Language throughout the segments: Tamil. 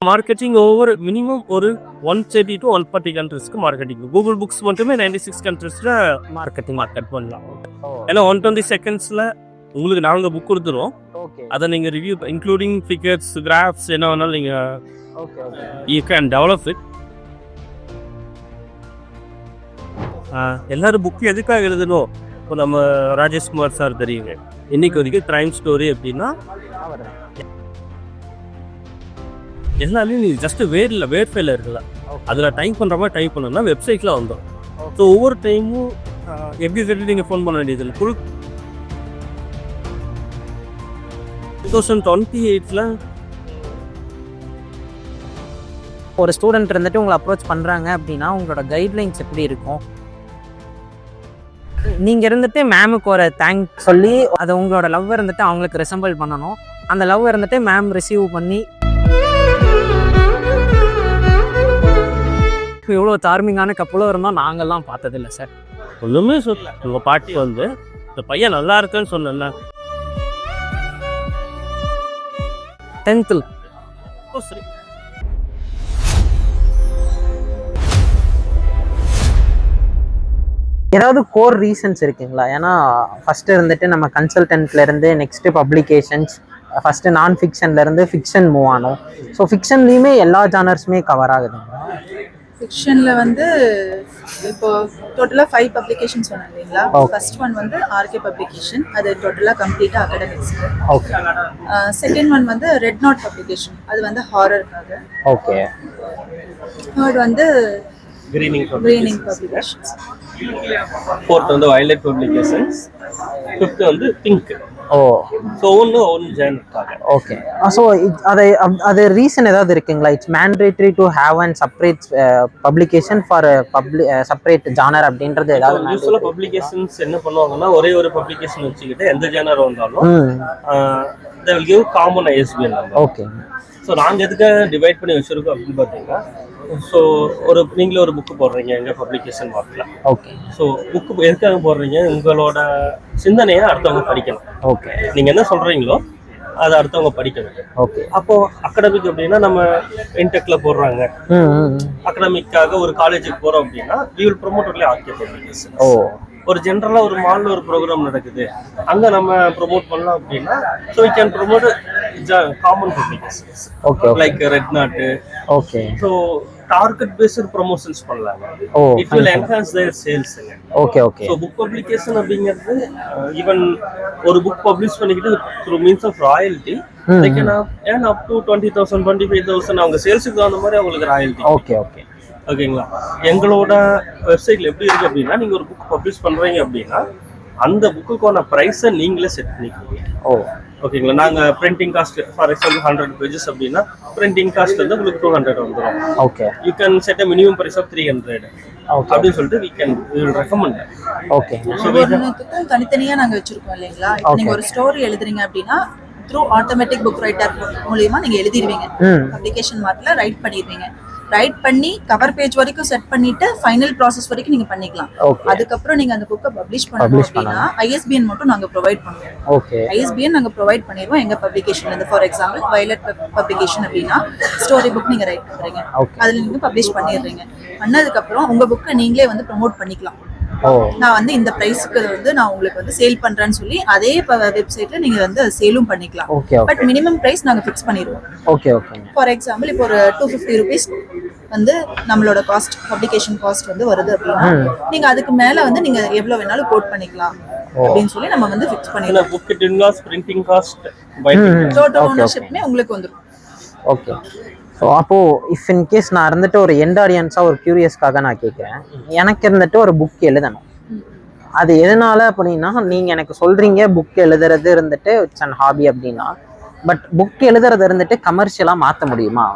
மார்க்கெட்டிங் ஓவர் மினிமம் ஒரு 130 to 140 கண்ட்ரீஸ்க்கு மார்க்கெட்டிங். கூகுள் புக்ஸ் மட்டுமே 96 கண்ட்ரீஸில் மார்க்கெட் பண்ணலாம். ஏன்னா 120 செகண்ட்ஸில் உங்களுக்கு நாங்கள் புக் கொடுத்துருவோம். அதை நீங்கள் ரிவ்யூ இன்க்ளூடிங் ஃபிகர்ஸ், கிராஃப்ஸ் என்ன வேணாலும் நீங்கள் யூ கேன் டெவலப் இட். எல்லாரும் புக்கு எதுக்காக எழுதணும்? இப்போ நம்ம ராஜேஷ்குமார் சார் தெரியுங்க, இன்னைக்கு வரைக்கும் க்ரைம் ஸ்டோரி அப்படின்னா எல்லாமே நீ ஜஸ்ட் வேர்ட் ஃபைல இருக்குல்ல, அதில் டைப் பண்ணுற மாதிரி டைப் பண்ணணும்னா வெப்சைட்டில் வந்துடும். ஸோ ஒவ்வொரு டைமும் எப்படி சொல்லி நீங்கள் ஃபோன் பண்ண வேண்டியதில்லை. 2028 ஒரு ஸ்டூடெண்ட் இருந்துட்டு உங்களை அப்ரோச் பண்ணுறாங்க அப்படின்னா உங்களோட கைட்லைன்ஸ் எப்படி இருக்கும்? நீங்கள் இருந்துட்டு மேமுக்கு ஒரு தேங்க்ஸ் சொல்லி அதை உங்களோட லவ் இருந்துட்டு அவங்களுக்கு ரிசம்பிள் பண்ணணும். அந்த லவ் இருந்துட்டு மேம் ரிசீவ் பண்ணி இவ்வளோ சார்மிங்கான கப்பலும் இருந்தோம் நாங்கள்லாம் பார்த்ததில்லை சார். ஒன்றுமே சொல்ல. உங்கள் பாட்டி வந்து இந்த பையன் நல்லா இருக்குன்னு சொன்னல 10th சரி. ஏதாவது கோர் ரீசன்ஸ் இருக்குங்களா? ஏன்னா ஃபஸ்ட்டு இருந்துட்டு நம்ம கன்சல்டன்ட்லேருந்து நெக்ஸ்ட்டு பப்ளிகேஷன்ஸ், ஃபஸ்ட்டு நான் ஃபிக்ஷன்லேருந்து ஃபிக்ஷன் மூவ் ஆனோம். ஸோ ஃபிக்ஷன்லேயுமே எல்லா ஜானர்ஸுமே கவர் ஆகுதுங்களா? ஃபிக்ஷனில் வந்து இப்போ டோட்டலாக 5 பப்ளிகேஷன்ஸ் சொன்னேன் இல்லைங்களா? ஃபர்ஸ்ட் ஒன் வந்து ஆர்கே பப்ளிகேஷன், அது டோட்டலாக கம்ப்ளீட்டாக அகாடமிக்ஸ்க்கு. ஓகே. செகண்ட் ஒன் வந்து ரெட் நாட் பப்ளிகேஷன், அது வந்து ஹாரருக்காக. ஓகே. தேர்ட் வந்து கிரீனிங் பப்ளிகேஷன்ஸ். ஃபோர்த் வந்து வயலட் பப்ளிகேஷன்ஸ். ஃபிஃப்த் வந்து பிங்க். ஓ. ஸோ ஒன்று ஜேர்னலுக்காக. ஓகே. ஸோ அது ரீசன் ஏதாவது இருக்குங்களா? It's mandatory to have and separate publication for separate genre அப்படின்றது ஏதாவது? யூஸ்வலாக பப்ளிகேஷன்ஸ் என்ன பண்ணுவாங்கன்னா, ஒரே ஒரு பப்ளிகேஷன் வச்சுக்கிட்டு எந்த ஜேனர் வந்தாலும் they will give common ISBN number. Okay. So நாங்கள் எதுக்காக டிவைட் பண்ணி வச்சுருக்கோம் அப்படின்னு பார்த்தீங்கன்னா, ஸோ நீங்களே ஒரு புக்கு போடுறீங்க எங்கள் பப்ளிகேஷன் வாக்கில். ஓகே. ஸோ புக்கு எதுக்காக போடுறீங்க? உங்களோட சிந்தனையை அடுத்தவங்க படிக்கணும். ஓகே. நீங்கள் என்ன சொல்கிறீங்களோ அதை அடுத்தவங்க படிக்கணும். ஓகே. அப்போது அகடமிக் அப்படின்னா நம்ம இன்டெக்கில் போடுறாங்க, அகடமிக்காக ஒரு காலேஜுக்கு போகிறோம் அப்படின்னா we will promote only RK publications. ஓ. ஒரு ஜென்ரலாக ஒரு மாலில் ஒரு ப்ரோக்ராம் நடக்குது, அங்கே நம்ம ப்ரொமோட் பண்ணலாம் அப்படின்னா so we can promote common publications. Okay. Like red நாட்டு. Okay. So target based promotions பண்ணலாங்க. Oh. It will enhance their சேல்ஸுங்க. Okay. Okay. So book publication அப்படிங்கிறது ஈவன் ஒரு புக் பப்ளிஷ் பண்ணிக்கிட்டு through means of royalty they can earn up to 20,000 25,000 அவங்க சேல்ஸுக்கு தகுந்த மாதிரி அவங்களுக்கு ராயல்ட்டி. ஓகே. ஓகே. ஓகேங்களா? எங்களோட வெப்சைட்ல எப்படி இருக்கு அப்படின்னா, நீங்க ஒரு புக் பப்ளிஷ் பண்றீங்க அப்படின்னா அந்த புக்குக்கான ப்ரைஸை நீங்களே செட் பண்ணிக்கிறீங்க. ஓ. ஓகேங்களா? நாங்க printing cost for example 100 pages அப்படின்னா பிரிண்டிங் காஸ்ட் வந்து உங்களுக்கு 200 வந்துடும். Okay. You can set a minimum price of 300 அப்படின்னு சொல்லிட்டு we will recommend. ஓகே. ஒவ்வொன்றுத்துக்கும் தனித்தனியாக நாங்கள் வச்சிருக்கோம் இல்லைங்களா? நீங்க ஒரு ஸ்டோரி எழுதுறீங்க அப்படின்னா த்ரூ ஆட்டோமேட்டிக் புக் ரைட்டர் மூலியமா நீங்க எழுதிடுவீங்க. பப்ளிகேஷன் மார்க்ல ரைட் பண்ணிடுவீங்க. ரைட் பண்ணி கவர் பேஜ் வரைக்கும் செட் பண்ணிட்டு ஃபைனல் ப்ராசஸ் வரைக்கும் நீங்க பண்ணிக்கலாம். அதுக்கப்புறம் நீங்க அந்த புக்கை பப்ளிஷ் பண்ணணும் அப்படின்னா ISBN மட்டும் நாங்க ப்ரொவைட் பண்ணுவோம். ஓகே. ISBN நாங்க ப்ரொவைட் பண்ணிடுவோம் எங்க பப்ளிகேஷன்ல இருந்து. ஃபார் எக்ஸாம்பிள் வயலட் பப்ளிகேஷன் அப்படின்னா ஸ்டோரி புக் நீங்க ரைட் பண்றீங்க, அதுல நீங்க பப்ளிஷ் பண்ணிடுறீங்க. பண்ணதுக்கு அப்புறம் உங்க புக்கை நீங்களே வந்து ப்ரொமோட் பண்ணிக்கலாம். நான் வந்து இந்த பிரைஸ்க்கு வந்து நான் உங்களுக்கு வந்து சேல் பண்றேன்னு சொல்லி அதே வெப்சைட்ல நீங்க வந்து சேலும் பண்ணிக்கலாம். பட் மினிமம் பிரைஸ் நாங்க ஃபிக்ஸ் பண்ணிடுவோம். ஓகே. ஓகே. ஃபார் எக்ஸாம்பிள் இப்போ ஒரு 250 ரூபீஸ் வந்து நம்மளோட காஸ்ட், பப்ளிகேஷன் காஸ்ட் வந்து வருது அப்படின்னா நீங்க அதுக்கு மேல வந்து நீங்க எவ்வளவு வேணாலும் கோட் பண்ணிக்கலாம் அப்படின்னு சொல்லி நம்ம வந்து ஃபிக்ஸ் பண்ணிடுவோம். புக் டின்காஸ்ட், பிரிண்டிங் காஸ்ட், டோட்டல் ஓனர்ஷிப்மே உங்களுக்கு வந்துரும். ஓகே. ஸோ அப்போது இஃப் இன் கேஸ் நான் இருந்துட்டு ஒரு எண்ட் ஆடியன்ஸாக ஒரு க்யூரியஸ்க்காக நான் கேட்குறேன், எனக்கு இருந்துட்டு ஒரு புக் எழுதணும். அது எதனால அப்படின்னா, நீங்கள் எனக்கு சொல்கிறீங்க புக் எழுதுறது இருந்துட்டு இட்ஸ் அண்ட் ஹாபி அப்படின்னா, பட் புக் எழுதுறது இருந்துட்டு கமர்ஷியலாக மாற்ற முடியுமா?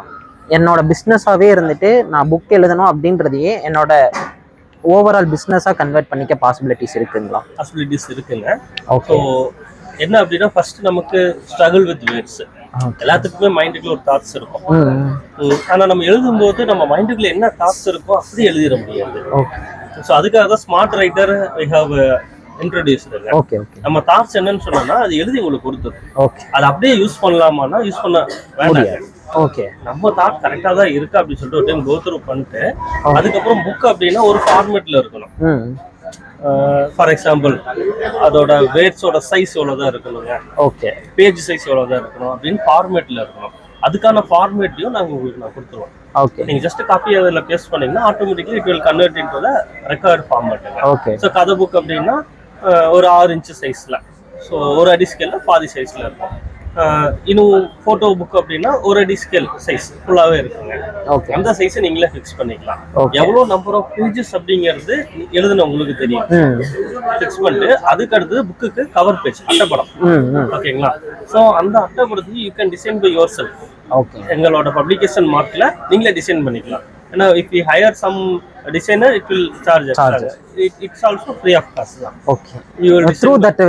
என்னோட பிஸ்னஸாகவே இருந்துட்டு நான் புக் எழுதணும் அப்படின்றதையே என்னோட ஓவரால் பிஸ்னஸாக கன்வெர்ட் பண்ணிக்க பாசிபிலிட்டிஸ் இருக்குங்களா? பாசிபிலிட்டிஸ் இருக்குங்க. ஸோ என்ன அப்படின்னா, ஃபர்ஸ்ட் நமக்கு ஸ்ட்ரகிள் வித் வேர்ட்ஸ். எல்லாத்துக்குமே மைண்டுக்குள்ள ஒரு தாட்ஸ் இருக்கும். ஆனா நம்ம எழுதும்போது நம்ம மைண்டுக்குள்ள என்ன தாட்ஸ் இருக்கோ அப்படி எழுதிட முடியாது. ஸோ அதுக்காக தான் smart writer we have introduced. நம்ம தாட்ஸ் என்னன்னு சொன்னோம்னா அது எழுதி உங்களுக்கு கொடுத்துரும். அதை அப்படியே யூஸ் பண்ணலாமான்னா யூஸ் பண்ண வேண்டாம். ஓகே நம்ம தாட் கரெக்டா தான் இருக்கு அப்படின்னு சொல்லிட்டு ஒரு டைம் கோ த்ரூ பண்ணிட்டு அதுக்கப்புறம் புக் அப்படின்னா ஒரு ஃபார்மேட்ல இருக்கணும். ஃபார் எக்ஸாம்பிள் அதோட வேர்ட்ஸோட சைஸ் எவ்வளவுதான் இருக்கணுங்க, ஓகே பேஜ் சைஸ் எவ்வளவுதான் இருக்கணும் அப்படின்னு ஃபார்மேட்ல இருக்கணும். அதுக்கான ஃபார்மேட்டையும் நாங்க உங்களுக்கு நான் கொடுத்துருவோம். ஓகே நீங்க ஜஸ்ட் காப்பி அதில் பேஸ்ட் பண்ணீங்கன்னா automatically it will convert into the record ஃபார்மேட்டுங்க. ஓகே ஸோ கதை புக் அப்படின்னா ஒரு 6 இன்ச்சு சைஸ்ல, ஸோ ஒரு அடி ஸ்கேல்ல பாதி சைஸ்ல இருக்கும். இன்னும் போட்டோ புக் அப்படின்னா ஒரு அடி ஸ்கேல் சைஸ் ஃபுல்லாவே இருக்குங்க. ஓகே அந்த சைஸை நீங்களே ஃபிக்ஸ் பண்ணிக்கலாம். Okay. எவ்வளோ நம்பர் ஆஃப் பேஜஸ் அப்படிங்கிறது எழுதுன உங்களுக்கு தெரியும். ஃபிக்ஸ் பண்ணிட்டு அதுக்கு அடுத்தது புக்குக்கு கவர் பேஜ் அட்டைப்படம். ஓகேங்களா? ஸோ அந்த அட்டைப்படத்துக்கு you can design by yourself. Okay எங்களோட பப்ளிகேஷன் மார்க்ல நீங்களே டிசைன் பண்ணிக்கலாம். ஏன்னா if you hire some designer it will charge. It's also free of cost தான். ஓகே த்ரூ தட்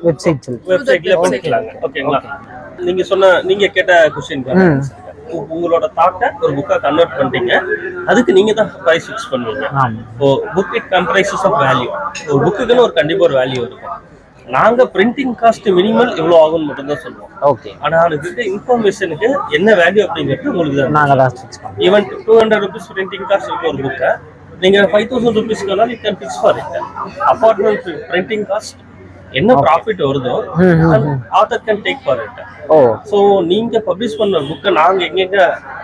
வெப்சைட் வெப்சைட்ல பண்ணிக்கலாங்க. ஓகேங்களா? நீங்க கேட்ட क्वेश्चन உங்களோட தாட்டை ஒரு புக்கா கன்வெர்ட் பண்றீங்க, அதுக்கு நீங்க தான் பிரைஸ் ஃபிக்ஸ் பண்ணுவீங்க. Oh book it comprises of value. ஒரு புக்குக்குன்னு ஒரு கண்டிப்பா ஒரு வேல்யூ இருக்கும். நாங்க பிரிண்டிங் காஸ்ட் மினிமல் எவ்வளவு ஆகும்னு மட்டும் தான் சொல்லுவோம். ஓகே ஆனா அதுக்கு இன்ஃபர்மேஷனுக்கு என்ன வேல்யூ அப்படிங்கிறது உங்களுக்கு தான். நாங்க தான் ஃபிக்ஸ் பண்ணுவோம். ஈவன் 200 rupees பிரிண்டிங் காஸ்ட் இருக்கு ஒரு புக்கை, நீங்க 5000 rupees வேணாலும் you can fix for it. Apart from printing cost என்ன ப்ராஃபிட் வருதோ author can take for it. Oh so நீங்க பப்ளிஷ் பண்ண புக்கை நாங்க எங்கெங்க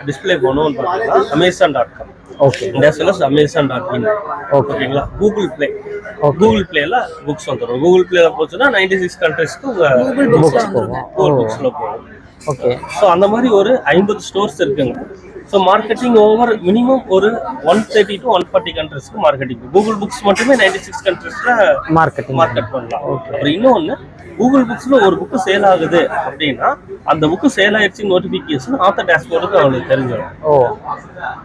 டிஸ்பிளே பண்ணுவோம்னு பார்த்தீங்கன்னா Amazon.com, ஓகே Amazon.in, ஓகேங்களா? கூகுள் பிளே, கூகுள் பிளேல புக்ஸ் வந்துடும். கூகுள் பிளேல போச்சுன்னா 96 கண்ட்ரிஸ்க்கு உங்க கூகுள் புக்ஸ்ல போகும். ஓகே ஸோ அந்த மாதிரி ஒரு 50 ஸ்டோர்ஸ் இருக்குங்க. ஸோ மார்க்கெட்டிங் ஓவர் மினிமம் ஒரு 130 to 140 கண்ட்ரிஸ்க்கு மார்க்கெட்டிங். கூகுள் புக்ஸ் மட்டுமே 96 கண்ட்ரிஸ்ல மார்க்கெட்டிங் மார்க்கெட் பண்ணலாம். அப்புறம் இன்னொன்னு, கூகுள் புக்ஸ்ல ஒரு புக்கு சேல் ஆகுது அப்படின்னா அந்த புக்கு சேல் ஆயிடுச்சு நோட்டிபிகேஷன் ஆத்தர் டேஷ்போர்டுக்கு அவங்களுக்கு தெரிஞ்சிடும். ஓ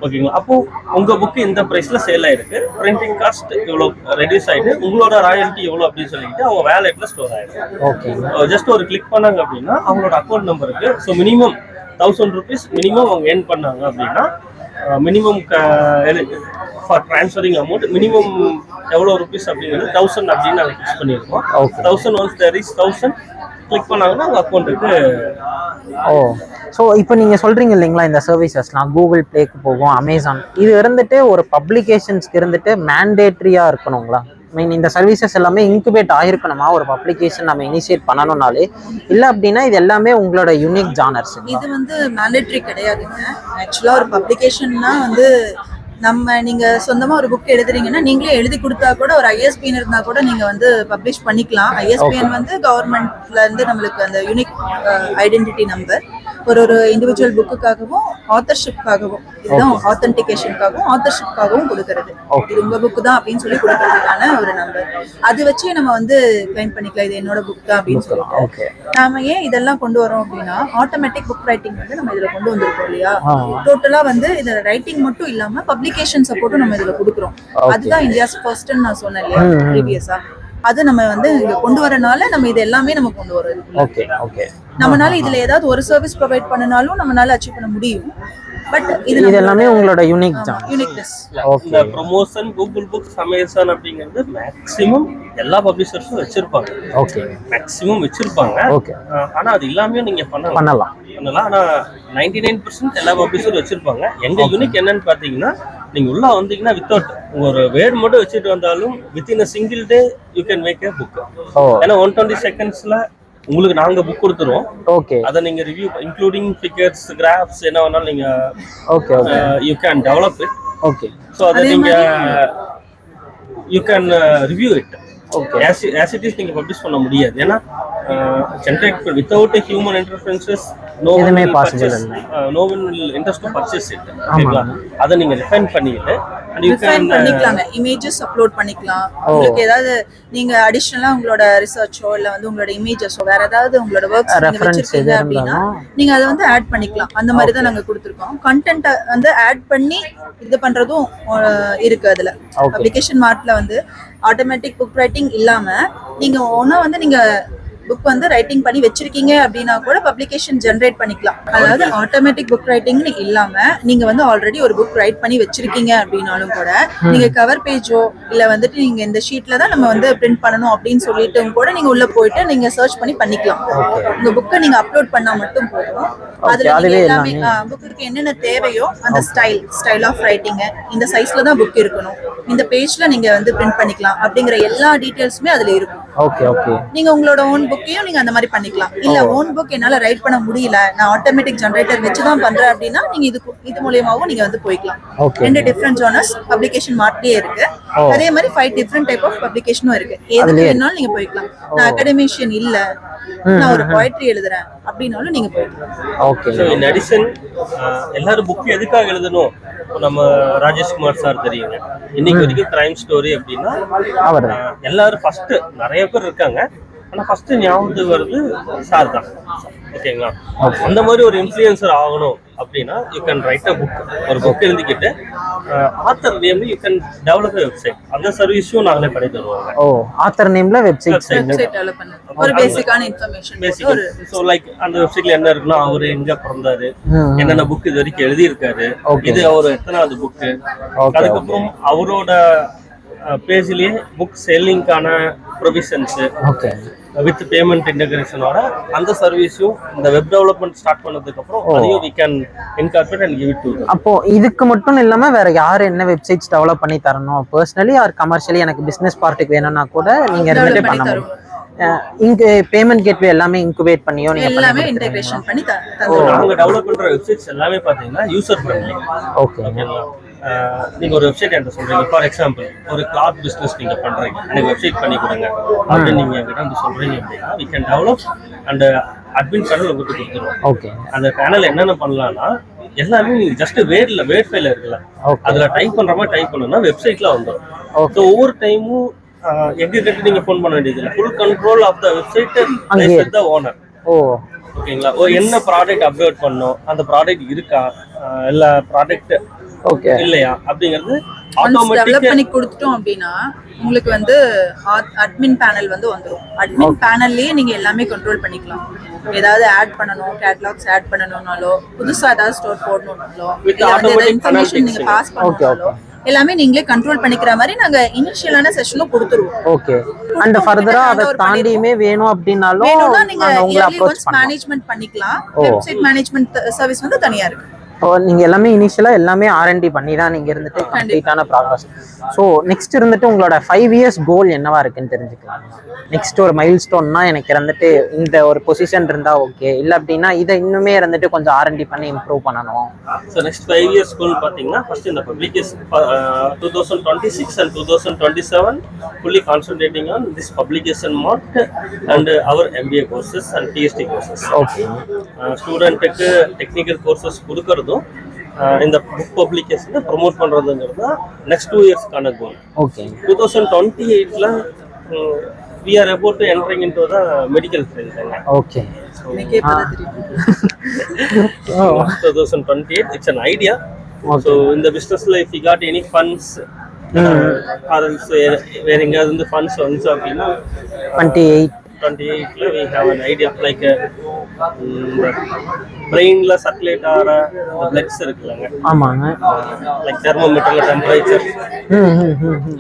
ஓகேங்களா? அப்போ உங்க புக்கு இந்த பிரைஸ்ல சேல் ஆயிருக்கு, பிரிண்டிங் காஸ்ட் இவ்வளவு ரெடியூஸ் ஆயிட்டு, உங்களோட ராயல்ட்டி எவ்வளவு அப்படின்னு சொல்லிட்டு அவங்க வேலெட்ல ஸ்டோர் ஆயிடும். ஓகே ஜஸ்ட் ஒரு கிளிக் பண்ணாங்க அப்படின்னா அவங்களோட அக்கௌண்ட் நம்பருக்கு ஸோ மினிமம் 1000 rupees மினிமம் அவங்க ஏர்ன் பண்ணாங்க அப்படின்னா minimum for transferring amount minimum எவ்வளோ ருபீஸ் அப்படிங்கிறது 1000 அப்படின்னு நாங்கள் ஃபிக்ஸ் பண்ணியிருக்கோம். 1000 ஒன்ஸ் தேர் இஸ் 1000 கிளிக் பண்ணாங்கன்னா அவங்க அக்கௌண்ட்டுக்கு. ஓ ஸோ இப்போ நீங்கள் சொல்கிறீங்க இல்லைங்களா, இந்த சர்வீசஸ்லாம் கூகுள் ப்ளேக்கு போகும், அமேசான், இது இருந்துட்டு ஒரு பப்ளிகேஷன்ஸ்க்கு இருந்துட்டு மேண்டேட்ரியாக இருக்கணுங்களா? மீன் இந்த சர்வீசஸ் எல்லாமே இன்குபேட் ஆகிருக்கணுமா ஒரு பப்ளிகேஷன் நம்ம இனிஷியேட் பண்ணணும்னாலே? இல்லை அப்படின்னா இது எல்லாமே உங்களோட யூனிக் ஜானர்ஸ்? இது வந்து மேண்டேட்ரி கிடையாதுங்க. ஆக்சுவலாக ஒரு பப்ளிகேஷன்னா வந்து நீங்க சொந்தமா ஒரு புக் எழுதுறீங்கன்னா நீங்களே எழுதி கொடுத்தா கூட ஒரு ஐஎஸ்பிஎன் இருந்தா கூட நீங்க வந்து பப்ளிஷ் பண்ணிக்கலாம். ஐஎஸ்பிஎன் வந்து கவர்மெண்ட்ல இருந்து நம்மளுக்கு அந்த யூனிக் ஐடென்டிட்டி நம்பர் ஒரு இண்டிவிஜுவல் புக்குக்காகவும் ஆத்தர்ஷிப்காகவும், இதுதான் ஆத்தென்டிகேஷனுக்காகவும் ஆத்தர்ஷிப்காகவும் கொடுக்கறது. இது உங்க புக்கு தான் அப்படின்னு சொல்லி கொடுக்கறதுக்கான ஒரு நம்பர். அது வச்சு நம்ம வந்து கிளைம் பண்ணிக்கலாம் இது என்னோட புக் தான் அப்படின்னு சொல்லிட்டு. நாம ஏன் இதெல்லாம் கொண்டு வரோம் அப்படின்னா ஆட்டோமேட்டிக் புக் ரைட்டிங் வந்து நம்ம இதுல கொண்டு வந்திருக்கோம் இல்லையா. டோட்டலா வந்து இதுல ரைட்டிங் மட்டும் இல்லாம பப்ளிகேஷன் சப்போர்ட்டும் நம்ம இதுல கொடுக்குறோம். அதுதான் இந்தியாஸ் ஃபர்ஸ்ட்னு நான் சொன்னேன் இல்லையா ப்ரீவியஸா. அது நம்ம வந்து இங்க கொண்டு வரனால நம்ம இது எல்லாமே நம்ம கொண்டு வரோம். ஓகே ஓகே நம்மனால இதுல ஏதாவது ஒரு சர்வீஸ் ப்ரொவைட் பண்ணனாலும் நம்மனால அச்சீவ் பண்ண முடியும். பட் இது எல்லாமே உங்களோட யூனிக் யூனிக்னஸ். இந்த ப்ரொமோஷன் கூகுள் புக்ஸ், அமேசான் அப்படிங்கிறது மேக்ஸிமம் எல்லா பப்ளிஷர்ஸும் வச்சிருப்பாங்க. ஓகே மேக்ஸிமம் வச்சிருப்பாங்க. ஓகே ஆனா அது எல்லாமே நீங்க பண்ணலாம். ஆனா 99% எல்லா பப்ளிஷரும் வச்சிருப்பாங்க. எங்க யூனிக் என்னன்னு பாத்தீங்கன்னா, நீங்க உள்ள வந்தீங்கன்னா வித்தவுட் ஒரு வேர்ட் மட்டும் வச்சுட்டு வந்தாலும் within a single day you can make a book. ஏன்னா 120 செகண்ட்ஸ்ல உங்களுக்கு நாங்க புக் கொடுத்துருவோம். ஓகே அத நீங்க ரிவ்யூ இன்க்ளூடிங் ஃபிகர்ஸ், கிராஃப்ஸ் என்ன வேணாலும் நீங்க okay you can develop it. Okay so அத நீங்க you can review it. Okay as it is நீங்க பப்ளிஷ் பண்ண முடியாது. ஏன்னா generate without a human interferences no one will purchase, no one will interest to purchase it. ஓகேங்களா? அத நீங்க ரிஃபைன் பண்ணிட்டு ரிஃபைன் பண்ணிக்கலாங்க. இமேஜஸ் அப்லோட் பண்ணிக்கலாம். உங்களுக்கு ஏதாவது நீங்க அடிஷனலா உங்களோட ரிசர்ச்சோ இல்ல வந்து உங்களோட இமேஜஸோ வேற ஏதாவது உங்களோட வர்க்ஸ் நீங்க வச்சிருக்கீங்க அப்படின்னா நீங்க அதை வந்து ஆட் பண்ணிக்கலாம். அந்த மாதிரி தான் நாங்க கொடுத்துருக்கோம். கண்டென்ட் வந்து ஆட் பண்ணி இது பண்றதும் இருக்கு அதுல. அப்ளிகேஷன் மார்ட்ல வந்து ஆட்டோமேட்டிக் புக் ரைட்டிங் இல்லாம நீங்க ஒன்னா வந்து நீங்க புக் வந்து ரைட்டிங் பண்ணி வச்சிருக்கீங்க அப்படின்னா கூட பப்ளிகேஷன் ஜென்ரேட் பண்ணிக்கலாம். அதாவது ஆட்டோமேட்டிக் புக் ரைட்டிங்னு இல்லாம நீங்க வந்து ஆல்ரெடி ஒரு புக் ரைட் பண்ணி வச்சிருக்கீங்க அப்படின்னாலும் கூட நீங்க கவர் பேஜோ இல்ல வந்துட்டு நீங்க இந்த ஷீட்ல தான் நம்ம வந்து பிரிண்ட் பண்ணணும் அப்படின்னு சொல்லிட்டு கூட நீங்க உள்ள போயிட்டு நீங்க சர்ச் பண்ணி பண்ணிக்கலாம். உங்க புக்கை நீங்க அப்லோட் பண்ணா மட்டும் போதும். அதுல நீங்க எல்லாமே புக்கு என்னென்ன தேவையோ அந்த ஸ்டைல் ஆஃப் ரைட்டிங், இந்த சைஸ்ல தான் புக் இருக்கணும், இந்த பேஜ்ல நீங்க வந்து பிரிண்ட் பண்ணிக்கலாம் அப்படிங்கிற எல்லா டீடைல்ஸுமே அதுல இருக்கும். நீங்க உங்களோட ஓன் புக்கையும் நீங்க அந்த மாதிரி பண்ணிக்கலாம். இல்ல ஓன் புக் என்னால ரைட் பண்ண முடியல, நான் ஆட்டோமேட்டிக் ஜெனரேட்டர் வச்சுதான் பண்றேன் அப்படின்னா நீங்க இது மூலியமாவும் நீங்க வந்து போய்க்கலாம். 2 டிஃபரெண்ட் ஜானர்ஸ் பப்ளிகேஷன் மார்ட்லயே இருக்கு. அதே மாதிரி 5 டிஃபரெண்ட் டைப் ஆஃப் பப்ளிகேஷனும் இருக்கு. எதுக்கு வேணாலும் நீங்க போய்க்கலாம். நான் அகாடமிஷியன் இல்ல, நான் ஒரு போயட்ரி எழுதுறேன் அப்படின்னாலும் நீங்க போய்க்கலாம். இன் அடிஷன் எல்லாரும் புக் எதுக்காக எழுதணும், நம்ம ராஜேஷ்குமார் சார் தெரியுங்க. இன்னைக்கு வரைக்கும் கிரைம் ஸ்டோரி அப்படின்னா எல்லாரும் ஃபர்ஸ்ட் நிறைய பேர் இருக்காங்க, ஆனா ஃபர்ஸ்ட் ஞாபகத்துக்கு வருது சார் தான். ஓகேங்களா? அந்த மாதிரி ஒரு இன்ஃப்ளூயன்சர் ஆகணும் அப்படின்னா you can write a book. ஒரு புக் எழுதிக்கிட்டு ஆத்தர் நேம்ல யூ கேன் டெவலப் வெப்சைட். அந்த சர்வீஸும் நாங்களே பண்ணி தருவாங்க. ஆத்தர் நேம்ல வெப்சைட் டெவலப் பண்ண ஒரு பேசிக்கான இன்ஃபர்மேஷன். சோ லைக் அந்த வெப்சைட்ல என்ன இருக்குன்னா அவரு எங்க பிறந்தாரு, என்னென்ன புக் இது வரைக்கும் எழுதி இருக்காரு, இது அவர் எத்தனாவது புக்கு, அதுக்கப்புறம் அவரோட பேஜ்லயே புக் செல்லிங்கான ப்ரொவிஷன்ஸ் வித் பேமெண்ட் இன்டகிரேஷனோட அந்த சர்வீஸும் இந்த வெப் டெவலப்மெண்ட் ஸ்டார்ட் பண்ணதுக்கு அப்புறம் அதையும் we can incorporate and give it to them. அப்போ இதுக்கு மட்டும் இல்லாம வேற யாரு என்ன வெப்சைட்ஸ் டெவலப் பண்ணி தரணும், பர்சனலி ஆர் கமர்ஷியலி எனக்கு பிசினஸ் பார்ட்டுக்கு வேணும்னா கூட நீங்க ரெண்டு பண்ண முடியும். இங்க பேமெண்ட் கேட்வே எல்லாமே இன்குபேட் பண்ணியோ நீங்க எல்லாமே இன்டகிரேஷன் பண்ணி தந்துருவோம். நாங்க டெவலப் பண்ற வெப்சைட்ஸ் எல்லாமே பாத்தீங்கன்னா யூசர் ஃப்ரெண்ட்லி. ஓகேங்களா? நீங்க ஒரு வெப்சைட் என்கிட்ட சொல்றீங்க, ஃபார் எக்ஸாம்பிள் ஒரு கிளாத் பிசினஸ் நீங்க பண்றீங்க, எனக்கு வெப்சைட் பண்ணி கொடுங்க அப்படின்னு நீங்க என்கிட்ட வந்து சொல்றீங்க அப்படின்னா we can develop and admin panel உங்களுக்கு கொடுத்துருவோம். ஓகே. அந்த பேனல் என்னென்ன பண்ணலாம்னா எல்லாமே ஜஸ்ட் வேர்ட் ஃபைல இருக்குல்ல, அதுல டைப் பண்ற மாதிரி டைப் பண்ணணும்னா வெப்சைட்ல வந்துடும். ஸோ ஒவ்வொரு டைமும் எங்க கிட்ட நீங்க ஃபோன் பண்ண வேண்டியது இல்லை, full control of the website with the owner. ஓகேங்களா? என்ன ப்ராடக்ட் அப்லோட் பண்ணோம், அந்த ப்ராடக்ட் இருக்கா, எல்லா ப்ராடக்ட் இல்லையா அப்படிங்கிறது டெவலப் பண்ணி கொடுத்துட்டோம் அப்படின்னா உங்களுக்கு வந்து அட்மின் பேனல் வந்து வந்துடும். அட்மின் பேனல்லயே நீங்க எல்லாமே கண்ட்ரோல் பண்ணிக்கலாம். ஏதாவது ஆட் பண்ணணும், கேட்டலாக்ஸ் ஆட் பண்ணணும்னாலோ, புதுசா ஏதாவது ஸ்டோர் போடணும்னாலோ, ஏதாவது இன்ஃபர்மேஷன் நீங்க பாஸ் பண்ணணும்னாலோ எல்லாமே நீங்களே கண்ட்ரோல் பண்ணிக்கிற மாதிரி நாங்க இனிஷியலான செஷனும் கொடுத்துருவோம். ஓகே. அண்ட் ஃபர்தரா அத தாண்டியுமே வேணும் அப்படினாலும் நீங்க உங்களை அப்ரோச் மேனேஜ்மென்ட் பண்ணிக்கலாம். வெப்சைட் மேனேஜ்மென்ட் சர்வீஸ் வந்து தனியா இருக்கு. நீங்க எல்லாமே இனிஷியலா எல்லாமே R&D பண்ணி தான் நீங்க இருந்துட்டு கம்ப்ளீட்டான ப்ராசஸ். ஸோ நெக்ஸ்ட் இருந்துட்டு உங்களோட 5 இயர்ஸ் கோல் என்னவா இருக்குன்னு தெரிஞ்சுக்கலாம். நெக்ஸ்ட் ஒரு மைல் ஸ்டோன்னா எனக்கு இருந்துட்டு இந்த ஒரு பொசிஷன் இருந்தா ஓகே, இல்ல அப்படின்னா இதை இன்னுமே இருந்துட்டு கொஞ்சம் R&D பண்ணி இம்ப்ரூவ் பண்ணணும். ஸோ நெக்ஸ்ட் 5 இயர்ஸ் கோல் பார்த்தீங்கன்னா ஃபர்ஸ்ட் இந்த publication 2026 and 2027 fully concentrating on this publication market and our MBA courses and PhD courses. Okay. ஸ்டூடெண்ட்டுக்கு டெக்னிக்கல் கோர்சஸ் கொடுக்கறதும் இந்த புக் பப்ளிகேஷனை ப்ரொமோட் பண்றதுங்கிறது தான் நெக்ஸ்ட் 2 இயர்ஸ்க்கான கோல். ஓகே. 2028ல we are about to entering into the medical field. Okay. So 2028 it's an idea. So in the business life we got any funds or else where in the funds வந்து அப்படின்னா 28ல we have an idea like brainல circulate ஆற blood's இருக்குலங்க. ஆமாங்க. like thermometer temperature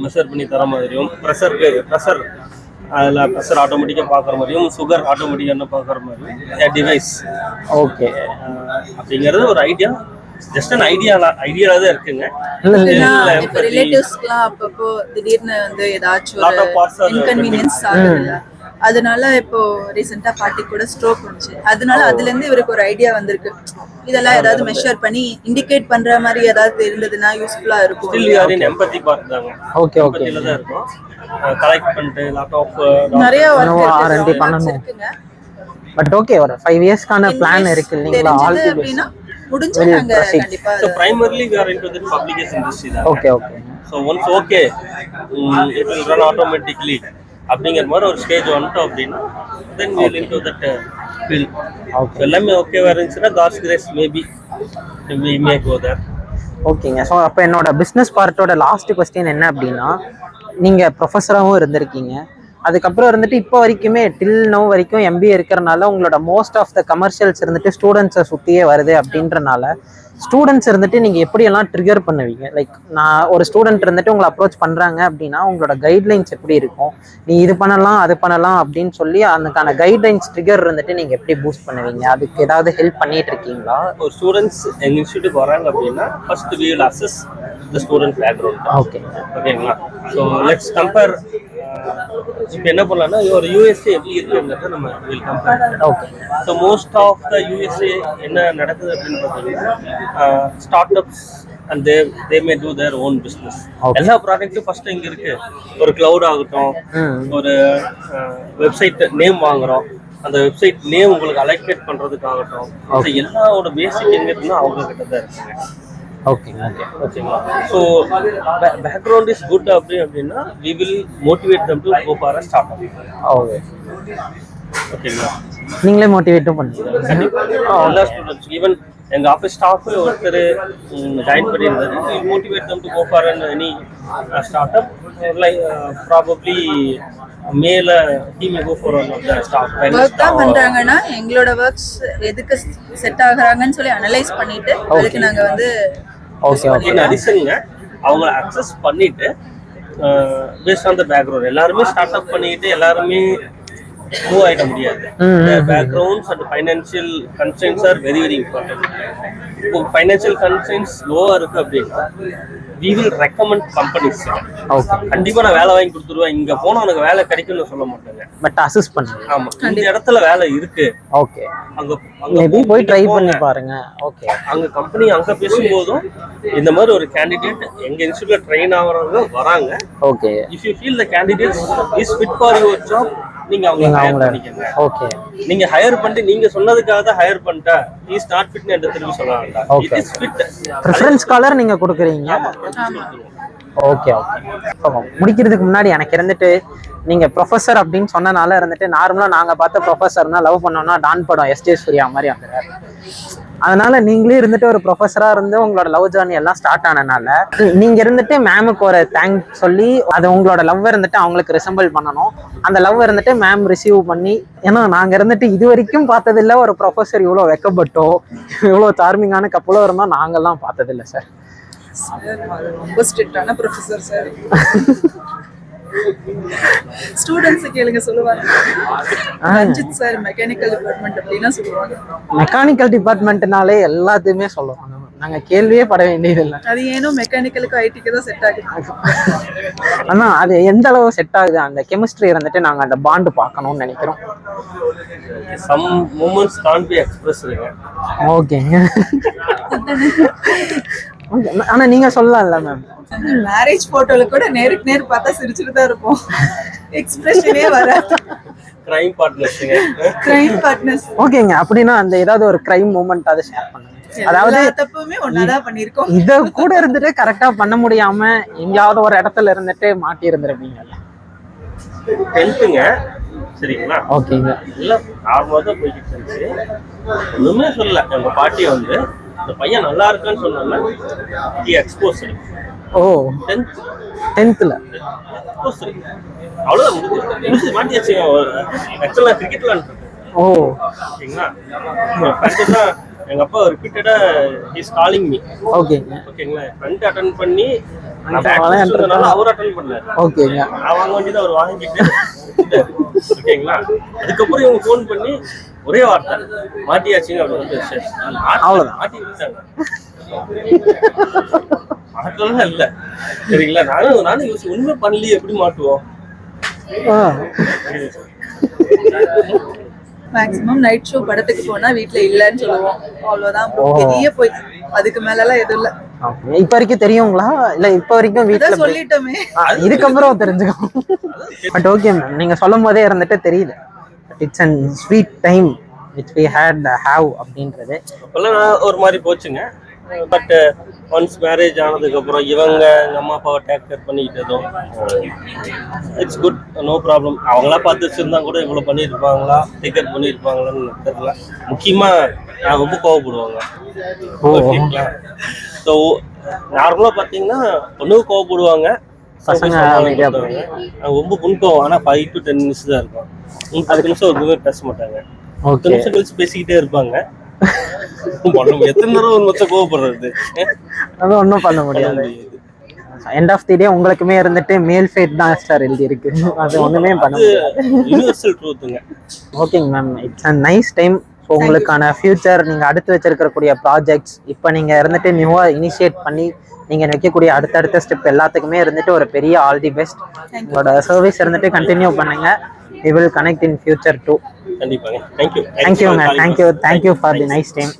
மெஷர் பண்ணி தர மாதிரியும் பிரஷர் அதில் ப்ரெஷர் ஆட்டோமேட்டிக்காக பார்க்குற மாதிரியும் சுகர் ஆட்டோமேட்டிக்காக பார்க்குற மாதிரியும் டிவைஸ். ஓகே. அப்படிங்கிறது ஒரு ஐடியா, ஜஸ்ட் an ஐடியால தான் இருக்குங்க. இப்போ ரிலேட்டிவ்ஸ்க்குலாம் அப்பப்போ திடீர்னு வந்து ஏதாச்சும் ஒரு இன்கன்வீனியன்ஸ் ஆகுதுல்ல, அதனால இப்போ ரீசெண்டா பாட்டி கூட ஸ்ட்ரோக் வந்துச்சு. அதனால அதுல இருந்து இவருக்கு ஒரு ஐடியா வந்திருக்கு, இதெல்லாம் ஏதாவது மெஷர் பண்ணி இண்டிகேட் பண்ற மாதிரி ஏதாவது இருந்ததுன்னா யூஸ்ஃபுல்லா இருக்கும். Still you are in empathy part தாங்க. Okay okay. எம்பதில தான் இருக்கும். கலெக்ட் பண்ணிட்டு லாட் ஆஃப் நிறைய R&D பண்ணனும். பட் ஓகே, ஒரு 5 இயர்ஸ்க்கான பிளான் இருக்கு இல்லீங்களா? All the best. முடிஞ்சாங்க கண்டிப்பா. So primarily we are into the publication industry தான். Okay okay. So once okay it will run automatically அப்படிங்கிற மாதிரி ஒரு ஸ்டேஜ் வந்துட்டோம் அப்படின்னா then we will into that field. Okay. எல்லாமே ஓகேவா இருந்துச்சுன்னா God's grace maybe we may go there. ஓகேங்க. ஸோ அப்போ என்னோட பிஸ்னஸ் பார்ட்டோட லாஸ்ட் கொஸ்டின் என்ன அப்படின்னா, நீங்கள் ப்ரொஃபஸராகவும் இருந்திருக்கீங்க அதுக்கப்புறம் இருந்துட்டு இப்போ வரைக்குமே டில் நோ வரைக்கும் எம்பிஏ இருக்கிறனால உங்களோட மோஸ்ட் ஆஃப் த கமர்ஷியல்ஸ் இருந்துட்டு ஸ்டூடெண்ட்ஸை சுற்றியே வருது அப்படின்றனால ஸ்டூடெண்ட்ஸ் இருந்துட்டு நீங்கள் எப்படியெல்லாம் ட்ரிகர் பண்ணுவீங்க? லைக் நான் ஒரு ஸ்டூடெண்ட் இருந்துட்டு உங்களை அப்ரோச் பண்ணுறாங்க அப்படின்னா உங்களோட கைட்லைன்ஸ் எப்படி இருக்கும்? நீ இது பண்ணலாம் அது பண்ணலாம் அப்படின்னு சொல்லி அதுக்கான கைட்லைன்ஸ் ட்ரிகர் இருந்துட்டு நீங்கள் எப்படி பூஸ்ட் பண்ணுவீங்க? அதுக்கு ஏதாவது ஹெல்ப் பண்ணிட்டு இருக்கீங்களா? ஒரு ஸ்டூடெண்ட்ஸ் எங்கள் இன்ஸ்டியூட்டுக்கு வராங்க அப்படின்னா first we will assess the student background. Okay ஓகேங்களா? So let's compare. இப்போ என்ன பண்ணலாம்னா ஒரு யூஎஸ்ஏ எப்படி இருக்குங்கிறத நம்ம will compare. Okay. So most of the USA என்ன நடக்குது அப்படின்னு பார்த்தீங்கன்னா start ups and they may do their own business. எல்லா ப்ராடக்ட்டும் ஃபர்ஸ்ட் இங்கே இருக்கு. ஒரு கிளவுட் ஆகட்டும், ஒரு வெப்சைட் நேம் வாங்குறோம், அந்த வெப்சைட் நேம் உங்களுக்கு அலோகேட் பண்றதுக்காகட்டும், எல்லாவோட பேசிக் எங்க இருக்குன்னா அவங்க கிட்ட தான் இருக்குங்க. ஓகே ஓகே ஓகேங்களா? ஸோ பேக்ரவுண்ட் இஸ் குட் அப்படின்னா we will motivate them to go for a start up. Okay ஓகேங்களா? நீங்களே மோட்டிவேட்டும் பண்ணுவீங்க? எல்லா ஸ்டூடெண்ட்ஸ் ஈவன் எங்கள் ஆஃபீஸ் ஸ்டாஃப் ஒருத்தர் ஜாயின் பண்ணியிருந்தாரு. Motivate them to go for any start up like probably மேல team go for one of the staff. Work தான் பண்றாங்கன்னா எங்களோட ஒர்க்ஸ் எதுக்கு செட் ஆகுறாங்கன்னு சொல்லி அனலைஸ் பண்ணிட்டு அதுக்கு நாங்க வந்து ஓகே ஓகே. அடிஷனுங்க அவங்கள அக்சஸ் பண்ணிட்டு பேஸ்ட் ஆன் த பேக்ரவுண்ட் எல்லாருமே ஸ்டார்ட் அப் பண்ணிட்டு எல்லாருமே மூவ் ஆகிட முடியாது. Backgrounds and financial constraints are very very important. இப்போ ஃபைனான்சியல் கன்ஸ்ட்ரெயின்ட்ஸ் லோவாக இருக்கு அப்படின்னா we will recommend companies. Okay. கண்டிப்பா நான் வேலை வாங்கி கொடுத்துருவேன், இங்க போனா உனக்கு வேலை கிடைக்கும்னு சொல்ல மாட்டேங்க. பட் அசஸ் பண்ணுங்க. ஆமா, இந்த இடத்துல வேலை இருக்கு. ஓகே. அங்க மேபி போய் ட்ரை பண்ணி பாருங்க. ஓகே. அங்க கம்பெனி அங்க பேசும்போதும் இந்த மாதிரி ஒரு கேண்டிடேட் எங்க இன்ஸ்டியூட்ல ட்ரெயின் ஆகுறவங்க வராங்க. Okay. If you feel the candidate is fit for your job, நீங்க அவங்க ஹையர் பண்ணிக்கங்க. ஓகே. நீங்க ஹையர் பண்ணிட்டு நீங்க சொன்னதுக்காக தான் ஹையர் பண்ணிட்டா இஸ் நாட் ஃபிட்னு என்ற திரும்பி சொல்ல வேண்டாம். It is fit. Reference caller நீங்க கொடுக்குறீங்க. Okay okay. முடிக்கிறதுக்கு முன்னாடி எனக்கு இருந்துட்டு நீங்க ப்ரொஃபஸர் அப்படின்னு சொன்னனால இருந்துட்டு நார்மலா நாங்க பார்த்த ப்ரொஃபஸர்னா லவ் பண்ணோம்னா டான் படம் எஸ்ஜே சூர்யா மாதிரி வந்துடுறாரு. அதனால நீங்களே இருந்துட்டு ஒரு ப்ரொஃபஸரா இருந்து உங்களோட லவ் ஜர்னி எல்லாம் ஸ்டார்ட் ஆனனால நீங்க இருந்துட்டு மேமுக்கு ஒரு தேங்க்ஸ் சொல்லி அது உங்களோட லவ் இருந்துட்டு அவங்களுக்கு ரிசம்பிள் பண்ணணும். அந்த லவ் இருந்துட்டு மேம் ரிசீவ் பண்ணி, ஏன்னா நாங்க இருந்துட்டு இது வரைக்கும் பார்த்ததில்ல ஒரு ப்ரொஃபஸர் இவ்வளோ வெக்கப்பட்டோ இவ்வளோ சார்மிங்கான கப்பலோ இருந்தோம் நாங்கெல்லாம் பார்த்ததில்லை சார். ரொம்ப ஸ்ட்ரிக்டான ப்ரொஃபசர் சார். ஸ்டூடண்ட்ஸ் கேளுங்க சொல்லுவாங்க. ரஞ்சித் சார் மெக்கானிக்கல் டிபார்ட்மெண்ட் அப்படின்னா சொல்லுவாங்க. மெக்கானிக்கல் டிபார்ட்மெண்ட்னாலே எல்லாத்தையுமே சொல்லுவாங்க. நாங்க கேள்வியே பட வேண்டியது இல்லை. அது ஏனோ மெக்கானிக்கலுக்கு ஐடிக்கு தான் செட் ஆகுது. ஆனா அது எந்த அளவு செட் ஆகுது அந்த கெமிஸ்ட்ரி இருந்துட்டு நாங்க அந்த பாண்டு பார்க்கணும்னு நினைக்கிறோம். சம் மூமெண்ட்ஸ் கான்ட் பி எக்ஸ்பிரஸ்ங்க. ஓகேங்க. ஆனா நீங்க சொல்லலாம்ல மேம். மேரேஜ் போட்டோல கூட நேருக்கு நேர் பார்த்தா சிரிச்சுட்டு தான் இருப்போம். எக்ஸ்பிரஷனே வராது. கிரைம் பார்ட்னர்ஸ்ங்க. Crime partners. ஓகேங்க. அப்படின்னா அந்த ஏதாவது ஒரு கிரைம் மூமெண்ட் அதை ஷேர் பண்ணுங்க. அதாவது தப்புமே ஒன்னாதான் பண்ணிருக்கோம். இத கூட இருந்துட்டு கரெக்டா பண்ண முடியாம எங்கயாவது ஒரு இடத்துல இருந்துட்டு மாட்டி இருந்திருப்பீங்கல்ல. 10th சரிங்களா? ஓகேங்க. எல்லாம் நார்மலா தான் போய்கிட்டு இருந்துச்சு. ஒண்ணுமே சொல்லல. எங்க பாட்டி வந்து இந்த பையன் நல்லா இருக்கான்னு சொன்னால எக்ஸ்போஸ். ஓ 10th அவ்வளவுதான் முடிஞ்சு மாட்டியாச்சு. ஆக்சுவலா கிரிக்கெட் விளையாண்டு. ஓ ஓகேங்களா? எங்க அப்பா ரிப்பீட்டடா ஹிஸ் காலிங் மீ. ஓகேங்க. ஓகேங்களா? ஃப்ரெண்ட் அட்டெண்ட் பண்ணி அவர் அட்டெண்ட் பண்ணாரு. ஓகேங்க. நான் வாங்க வேண்டியது அவர் வாங்கிட்டு. ஓகேங்களா? அதுக்கப்புறம் இவங்க ஃபோன் பண்ணி ஒரே வார்த்தை மாட்டியாச்சுங்க அப்படின்னு. அவ்வளவுதான். மாட்டி விட்டாங்க. மாட்டலாம் இல்ல சரிங்களா? நானும் யோசிச்சு உண்மை பண்ணலையே எப்படி மாட்டுவோம். மேக்ஸிமம் நைட் ஷோ படத்துக்கு போனா வீட்ல இல்லன்னு சொல்லுவோம். அவ்வளவுதான். பெரிய போய் அதுக்கு மேல எல்லாம் எதுவும் இல்ல. இப்ப வரைக்கும் தெரியுங்களா இல்ல இப்ப வரைக்கும் வீட்ல சொல்லிட்டோமே. இதுக்கப்புறம் தெரிஞ்சுக்கோ. பட் ஓகே மேம், நீங்க சொல்லும் போதே இருந்துட்டு தெரியுது. It's an sweet time which we had have அப்படின்றது அப்பெல்லாம் ஒரு மாதிரி போச்சுங்க. பட் ஒன்ஸ் மேரேஜ் ஆனதுக்கப்புறம் இவங்க எங்கள் அம்மா அப்பாவை டேக் கேர் பண்ணிக்கிட்டதும் இட்ஸ் குட், நோ ப்ராப்ளம். அவங்களா பார்த்து வச்சுருந்தா கூட இவ்வளோ பண்ணியிருப்பாங்களா, டேக் கேர் பண்ணியிருப்பாங்களான்னு தெரியல. முக்கியமாக நான் ரொம்ப கோவப்படுவாங்க. ஓகேங்களா? ஸோ நார்மலாக பார்த்தீங்கன்னா பொண்ணுக்கு கோவப்படுவாங்க, பசங்க அமைதியா அவங்க ரொம்ப புண்பம், ஆனா 5 to 10 minutes தான் இருக்கும். 10 நிமிஷம் ஒரு தூரம் பேச மாட்டாங்க. 10 ஓகே. நிமிஷம் கழிச்சு பேசிக்கிட்டே இருப்பாங்க. எத்தனை தடவை ஒரு மொத்த கோவப்படுறது? அது ஒன்றும் பண்ண முடியாது. எண்ட் ஆஃப் தி டே உங்களுக்குமே இருந்துட்டு மேல் ஃபேட் தான் சார் எழுதி இருக்கு. அது ஒண்ணுமே பண்ண முடியாது. யுனிவர்சல் ட்ரூத்துங்க. ஓகேங்க ma'am, it's a nice time. So உங்களுக்கான ஃபியூச்சர் நீங்கள் அடுத்து வச்சிருக்கக்கூடிய ப்ராஜெக்ட்ஸ் இப்போ நீங்கள் இருந்துட்டு நியூவாக இனிஷியேட் பண்ணி நீங்கள் வைக்கக்கூடிய அடுத்தடுத்த ஸ்டெப் எல்லாத்துக்குமே இருந்துட்டு ஒரு பெரிய ஆல் தி பெஸ்ட். உங்களோட சர்வீஸ் இருந்துட்டு கண்டினியூ பண்ணுங்க. We will connect in future too. கண்டிப்பாங்க. Thank you thank you ma'am, thank you for the nice time.